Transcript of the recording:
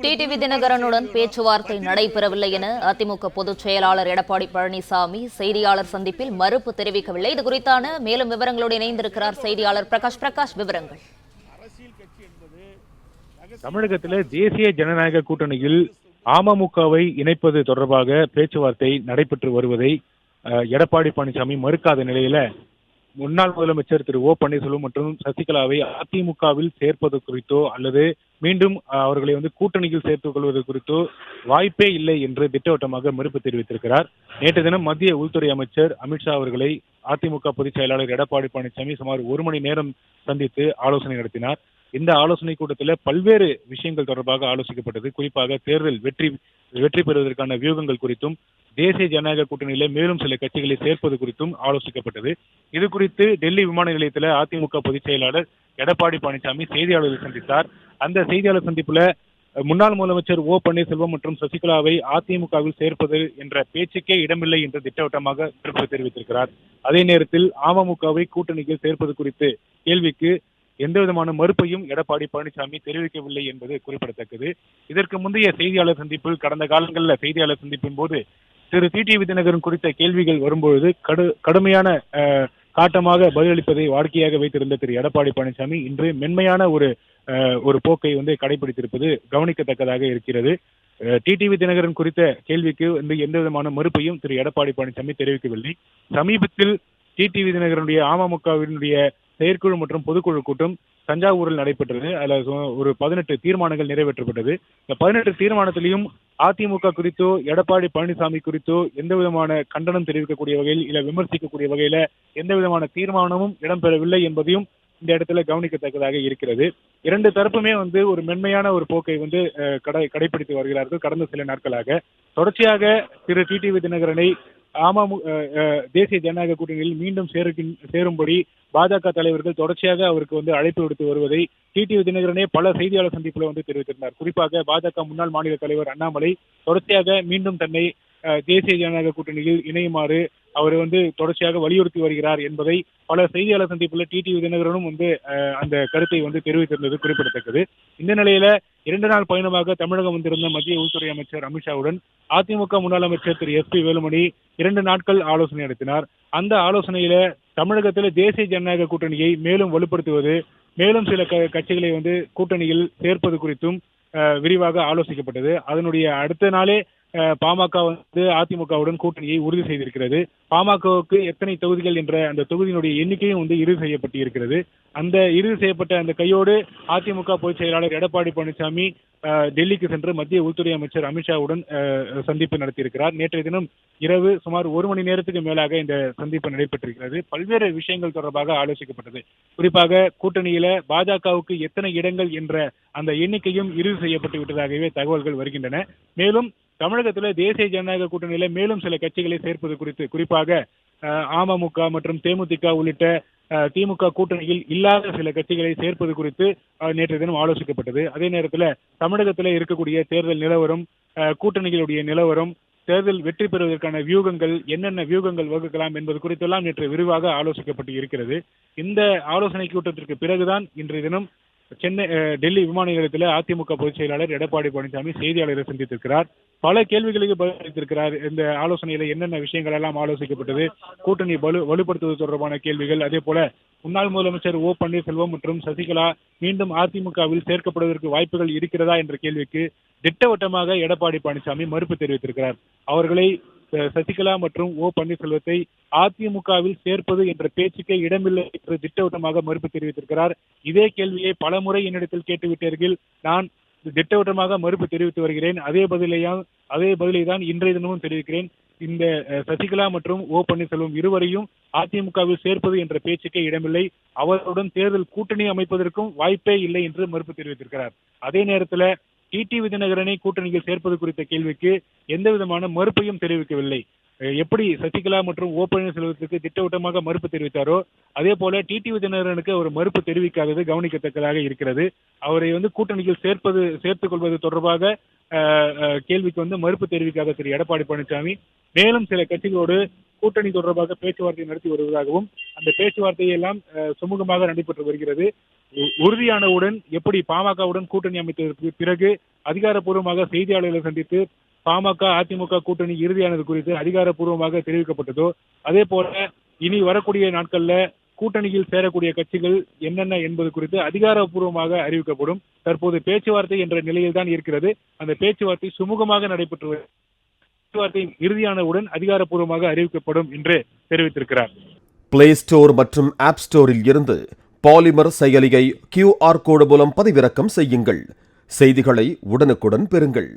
TTV தினகரனுடன் பேச்சுவார்த்தை நடைபெறவில்லை என அதிமுக பொதுச் செயலாளர் எடப்பாடி பழனிசாமி செய்தியாளர் சந்திப்பில் மறுப்பு தெரிவிக்கவில்லை. இது குறித்தான மேலும் விவரங்களோடு இணைந்திருக்கிறார் செய்தியாளர் பிரகாஷ். விவரங்கள். தமிழகத்தில் தேசிய ஜனநாயக கூட்டணியில் அமமுகவை இணைப்பது தொடர்பாக பேச்சுவார்த்தை நடைபெற்று வருவதை எடப்பாடி பழனிசாமி மறுக்காத நிலையில முன்னாள் முதலமைச்சர் திரு ஓ பன்னீர்செல்வம் மற்றும் சசிகலாவை அதிமுகவில் சேர்ப்பது குறித்தோ அல்லது மீண்டும் அவர்களை கூட்டணியில் சேர்த்துக் கொள்வது குறித்தோ வாய்ப்பே இல்லை என்று திட்டவட்டமாக மறுப்பு தெரிவித்திருக்கிறார். நேற்று தினம் மத்திய உள்துறை அமைச்சர் அமித்ஷா அவர்களை அதிமுக பொதுச் செயலாளர் எடப்பாடி பழனிசாமி சுமார் 1 மணி நேரம் சந்தித்து ஆலோசனை நடத்தினார். இந்த ஆலோசனை கூட்டத்தில் பல்வேறு விஷயங்கள் தொடர்பாக ஆலோசிக்கப்பட்டது. குறிப்பாக தேர்தல் வெற்றி பெறுவதற்கான வியூகங்கள் குறித்தும் தேசிய ஜனநாயக கூட்டணியில மேலும் சில கட்சிகளை சேர்ப்பது குறித்தும் ஆலோசிக்கப்பட்டது. இது குறித்து டெல்லி விமான நிலையத்தில் அதிமுக பொதுச் செயலாளர் எடப்பாடி பழனிசாமி செய்தியாளர்களை சந்தித்தார். அந்த செய்தியாளர் சந்திப்புல முன்னாள் முதலமைச்சர் ஓ பன்னீர்செல்வம் மற்றும் சசிகலாவை அதிமுகவில் சேர்ப்பது என்ற பேச்சுக்கே இடமில்லை என்று திட்டவட்டமாக எதிர்ப்பு தெரிவித்திருக்கிறார். அதே நேரத்தில் அமமுகவை கூட்டணியில் சேர்ப்பது குறித்து கேள்விக்கு எந்தவிதமான மறுப்பையும் எடப்பாடி பழனிசாமி தெரிவிக்கவில்லை என்பது குறிப்பிடத்தக்கது. இதற்கு முந்தைய செய்தியாளர் சந்திப்பில் கடந்த காலங்களில் செய்தியாளர் சந்திப்பின் போது திரு டிடிவி தினகரன் குறித்த கேள்விகள் வரும்பொழுது கடுமையான காட்டமாக பதிலளிப்பதை வாடிக்கையாக வைத்திருந்த திரு எடப்பாடி பழனிசாமி இன்று மென்மையான ஒரு போக்கை கடைபிடித்திருப்பது கவனிக்கத்தக்கதாக இருக்கிறது. டிடிவி தினகரன் குறித்த கேள்விக்கு எந்த விதமான மறுப்பையும் திரு எடப்பாடி பழனிசாமி தெரிவிக்கவில்லை. சமீபத்தில் டிடிவி தினகரனுடைய அமமுகவினுடைய செயற்குழு மற்றும் பொதுக்குழு கூட்டம் தஞ்சாவூரில் நடைபெற்றது. அதில் ஒரு 18 தீர்மானங்கள் நிறைவேற்றப்பட்டது. இந்த 18 தீர்மானத்திலையும் அதிமுக குறித்தோ எடப்பாடி பழனிசாமி குறித்தோ எந்த விதமான கண்டனம் தெரிவிக்கக்கூடிய வகையில் இல்ல விமர்சிக்கக்கூடிய வகையில எந்த விதமான தீர்மானமும் இடம்பெறவில்லை என்பதையும் இந்த இடத்துல கவனிக்கத்தக்கதாக இருக்கிறது. இரண்டு தரப்புமே ஒரு மென்மையான ஒரு போக்கை கடைபிடித்து வருகிறார்கள். கடந்த சில நாட்களாக தொடர்ச்சியாக திரு டிடிவி தினகரனை தேசிய ஜனநாயக கூட்டணியில் மீண்டும் சேரும்படி பாஜக தலைவர்கள் தொடர்ச்சியாக அவருக்கு அழைப்பு விடுத்து வருவதை டிடிவி தினகரனே பல செய்தியாளர் சந்திப்புல தெரிவித்திருந்தார். குறிப்பாக பாஜக முன்னாள் மாநில தலைவர் அண்ணாமலை தொடர்ச்சியாக மீண்டும் தன்னை தேசிய ஜனநாயக கூட்டணியில் இணையுமாறு அவர் தொடர்ச்சியாக வலியுறுத்தி வருகிறார் என்பதை பல செய்தியாளர் சந்திப்புல டிடிவி தினகரனும் அந்த கருத்தை தெரிவித்திருந்தது குறிப்பிடத்தக்கது. இந்த நிலையில 2 நாள் பயணமாக தமிழகம் வந்திருந்த மத்திய உள்துறை அமைச்சர் அமித்ஷாவுடன் அதிமுக முன்னாள் அமைச்சர் திரு எஸ் பி வேலுமணி 2 நாட்கள் ஆலோசனை நடத்தினார். அந்த ஆலோசனையில தமிழகத்தில் தேசிய ஜனநாயக கூட்டணியை மேலும் வலுப்படுத்துவது, மேலும் சில கட்சிகளை கூட்டணியில் சேர்ப்பது குறித்தும் விரிவாக ஆலோசிக்கப்பட்டது. அதனுடைய அடுத்த நாளே பாமக அதிமுகவுடன் கூட்டணியை உறுதி செய்திருக்கிறது. பாமகவுக்கு எத்தனை தொகுதிகள் என்ற அந்த தொகுதியினுடைய எண்ணிக்கையும் இறுதி செய்யப்பட்டு இருக்கிறது. அந்த இறுதி செய்யப்பட்ட அந்த கையோடு அதிமுக பொதுச் செயலாளர் எடப்பாடி பழனிசாமி டெல்லிக்கு சென்று மத்திய உள்துறை அமைச்சர் அமித்ஷாவுடன் சந்திப்பு நடத்தியிருக்கிறார். நேற்றைய தினம் இரவு சுமார் 1 மணி நேரத்துக்கு மேலாக இந்த சந்திப்பு நடைபெற்றிருக்கிறது. பல்வேறு விஷயங்கள் தொடர்பாக ஆலோசிக்கப்பட்டது. குறிப்பாக கூட்டணியில பாஜகவுக்கு எத்தனை இடங்கள் என்ற அந்த எண்ணிக்கையும் இறுதி செய்யப்பட்டு விட்டதாகவே தகவல்கள் வருகின்றன. மேலும் தமிழகத்தில் தேசிய ஜனநாயக கூட்டணியில மேலும் சில கட்சிகளை சேர்ப்பது குறித்து, குறிப்பாக அமமுக மற்றும் தேமுதிக உள்ளிட்ட திமுக கூட்டணியில் இல்லாத சில கட்சிகளை சேர்ப்பது குறித்து நேற்று தினம் ஆலோசிக்கப்பட்டது. அதே நேரத்தில் தமிழகத்தில் இருக்கக்கூடிய தேர்தல் நிலவரம், கூட்டணிகளுடைய நிலவரம், தேர்தல் வெற்றி பெறுவதற்கான வியூகங்கள், என்னென்ன வியூகங்கள் வகுக்கலாம் என்பது குறித்தெல்லாம் நேற்று விரிவாக ஆலோசிக்கப்பட்டு இருக்கிறது. இந்த ஆலோசனை கூட்டத்திற்கு பிறகுதான் இன்றைய தினம் டெல்லி விமான நிலையத்தில் அதிமுக பொதுச் செயலாளர் எடப்பாடி பழனிசாமி செய்தியாளர்களை சந்தித்திருக்கிறார். பல கேள்விகளுக்கு பதிலளித்திருக்கிறார். இந்த ஆலோசனையில என்னென்ன விஷயங்கள் எல்லாம் ஆலோசிக்கப்பட்டது, கூட்டணி வலுப்படுத்துவது தொடர்பான கேள்விகள், அதே போல முன்னாள் முதலமைச்சர் ஓ பன்னீர்செல்வம் மற்றும் சசிகலா மீண்டும் அதிமுகவில் சேர்க்கப்படுவதற்கு வாய்ப்புகள் இருக்கிறதா என்ற கேள்விக்கு திட்டவட்டமாக எடப்பாடி பழனிசாமி மறுப்பு தெரிவித்திருக்கிறார். அவர்களை சசிகலா மற்றும் ஓ பன்னீர்செல்வத்தை அதிமுகவில் சேர்ப்பது என்ற பேச்சுக்கே இடமில்லை என்று திட்டவட்டமாக மறுப்பு தெரிவித்திருக்கிறார். இதே கேள்வியை பல முறை என்னிடத்தில் கேட்டுவிட்டீர்கள். நான் திட்டவட்டமாக மறுப்பு தெரிவித்து வருகிறேன். அதே பதிலை தான் இன்றைய தினமும் தெரிவிக்கிறேன். இந்த சசிகலா மற்றும் ஓ பன்னீர்செல்வம் இருவரையும் அதிமுகவில் சேர்ப்பது என்ற பேச்சுக்கே இடமில்லை. அவருடன் தேர்தல் கூட்டணி அமைப்பதற்கும் வாய்ப்பே இல்லை என்று மறுப்பு தெரிவித்திருக்கிறார். அதே நேரத்தில் டிடிவி தினகரனை கூட்டணியில் சேர்ப்பது குறித்த கேள்விக்கு எந்த விதமான மறுப்பையும் தெரிவிக்கவில்லை. எப்படி சசிகலா மற்றும் ஓ பன்னீர்செல்வத்துக்கு திட்டவட்டமாக மறுப்பு தெரிவித்தாரோ அதே போல டிடிவி தினகரனுக்கு ஒரு மறுப்பு தெரிவிக்காதது கவனிக்கத்தக்கதாக இருக்கிறது. அவரை கூட்டணியில் சேர்த்துக் கொள்வது தொடர்பாக கேள்விக்கு மறுப்பு தெரிவிக்காத திரு எடப்பாடி பழனிசாமி மேலும் சில கட்சிகளோடு கூட்டணி தொடர்பாக பேச்சுவார்த்தை நடத்தி வருவதாகவும் அந்த பேச்சுவார்த்தையை எல்லாம் சுமூகமாக நடைபெற்று வருகிறது. உறுதியானவுடன் எப்படி பாமகவுடன் கூட்டணி அமைத்ததற்கு பிறகு அதிகாரப்பூர்வமாக செய்தியாளர்களை சந்தித்து பாமக அதிமுக கூட்டணி இறுதியானது குறித்து அதிகாரப்பூர்வமாக தெரிவிக்கப்பட்டதோ அதே போல இனி வரக்கூடிய நாட்கள்ல கூட்டணியில் சேரக்கூடிய கட்சிகள் என்னென்ன என்பது குறித்து அதிகாரப்பூர்வமாக அறிவிக்கப்படும். தற்போது பேச்சுவார்த்தை என்ற நிலையில் தான் இருக்கிறது. அந்த பேச்சுவார்த்தை சுமூகமாக நடைபெற்று பேச்சுவார்த்தை இறுதியானவுடன் அதிகாரப்பூர்வமாக அறிவிக்கப்படும் என்று தெரிவித்திருக்கிறார். பிளே ஸ்டோர் மற்றும் ஆப் ஸ்டோரில் இருந்து பாலிமர் செயலியை QR கோடு மூலம் பதிவிறக்கம் செய்யுங்கள். செய்திகளை உடனுக்குடன் பெறுங்கள்.